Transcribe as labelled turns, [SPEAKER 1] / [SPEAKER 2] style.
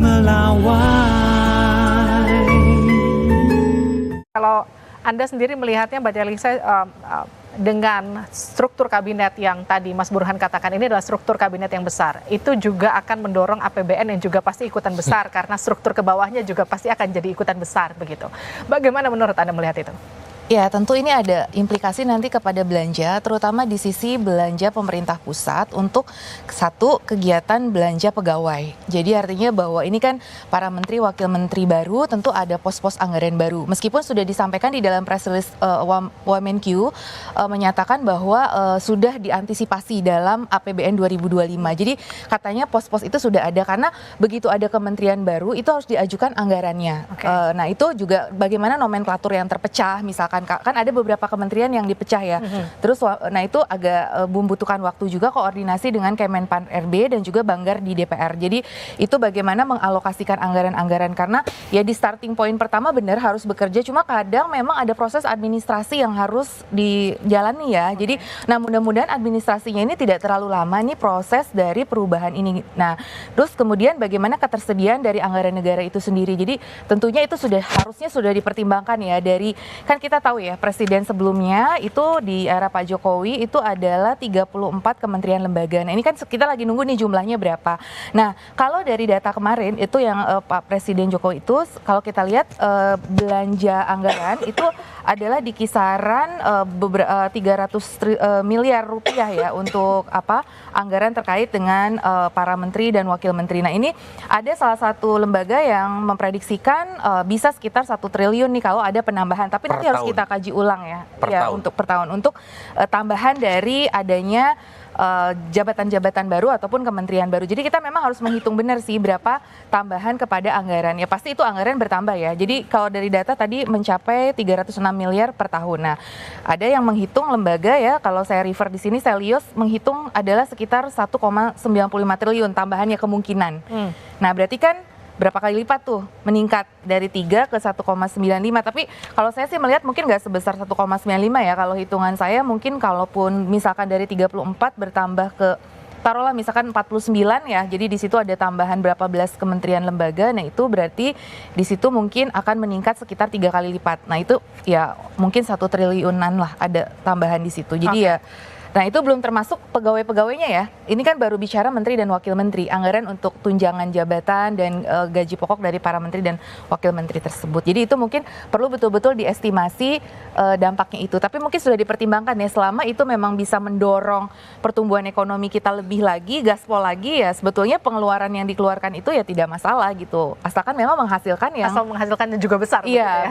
[SPEAKER 1] melawai.
[SPEAKER 2] Kalau Anda sendiri melihatnya, Mbak Delisa, dengan struktur kabinet yang tadi Mas Burhan katakan ini adalah struktur kabinet yang besar, itu juga akan mendorong APBN yang juga pasti ikutan besar karena struktur ke bawahnya juga pasti akan jadi ikutan besar begitu. Bagaimana menurut Anda melihat itu?
[SPEAKER 3] Ya, tentu ini ada implikasi nanti kepada belanja, terutama di sisi belanja pemerintah pusat untuk satu kegiatan belanja pegawai. Jadi artinya bahwa ini kan para menteri, wakil menteri baru tentu ada pos-pos anggaran baru. Meskipun sudah disampaikan di dalam press release Wamenkyu menyatakan bahwa sudah diantisipasi dalam APBN 2025. Jadi katanya pos-pos itu sudah ada karena begitu ada kementerian baru itu harus diajukan anggarannya.
[SPEAKER 2] Okay.
[SPEAKER 3] Nah itu juga bagaimana nomenklatur yang terpecah, misalkan kan ada beberapa kementerian yang dipecah ya. Terus nah itu agak membutuhkan waktu juga koordinasi dengan Kemenpan RB dan juga Banggar di DPR. Jadi itu bagaimana mengalokasikan anggaran-anggaran karena ya di starting point pertama benar harus bekerja, cuma kadang memang ada proses administrasi yang harus dijalani ya. Jadi nah mudah-mudahan administrasinya ini tidak terlalu lama nih proses dari perubahan ini. Nah, terus kemudian bagaimana ketersediaan dari anggaran negara itu sendiri. Jadi tentunya itu harusnya sudah dipertimbangkan ya dari kan kita tahu ya presiden sebelumnya itu di era Pak Jokowi itu adalah 34 kementerian lembaga. Nah ini kan kita lagi nunggu nih jumlahnya berapa. Nah kalau dari data kemarin itu yang Pak Presiden Jokowi itu kalau kita lihat belanja anggaran itu adalah di kisaran 300 miliar rupiah ya untuk anggaran terkait dengan para menteri dan wakil menteri. Nah ini ada salah satu lembaga yang memprediksikan bisa sekitar 1 triliun nih kalau ada penambahan. Tapi nanti harus kita kaji ulang ya, untuk per tahun untuk tambahan dari adanya jabatan-jabatan baru ataupun kementerian baru. Jadi kita memang harus menghitung benar sih berapa tambahan kepada anggaran. Ya pasti itu anggaran bertambah ya. Jadi kalau dari data tadi mencapai 306 miliar per tahun. Nah, ada yang menghitung lembaga ya, kalau saya refer di sini Selios menghitung adalah sekitar 1,95 triliun tambahannya kemungkinan. Nah, berarti kan berapa kali lipat tuh meningkat dari 3 ke 1,95. Tapi kalau saya sih melihat mungkin nggak sebesar 1,95 ya. Kalau hitungan saya mungkin kalaupun misalkan dari 34 bertambah ke taruhlah misalkan 49 ya. Jadi di situ ada tambahan berapa belas kementerian lembaga. Nah itu berarti di situ mungkin akan meningkat sekitar 3 kali lipat. Nah itu ya mungkin 1 triliunan lah ada tambahan di situ. Jadi ya nah itu belum termasuk pegawai-pegawainya ya. Ini kan baru bicara menteri dan wakil menteri. Anggaran untuk tunjangan jabatan dan gaji pokok dari para menteri dan wakil menteri tersebut. Jadi itu mungkin perlu betul-betul diestimasi dampaknya itu. Tapi mungkin sudah dipertimbangkan ya selama itu memang bisa mendorong pertumbuhan ekonomi kita lebih lagi, gaspol lagi ya. Sebetulnya pengeluaran yang dikeluarkan itu ya tidak masalah gitu. Asalkan memang menghasilkan yang
[SPEAKER 2] asal menghasilkan juga besar.
[SPEAKER 3] Iya.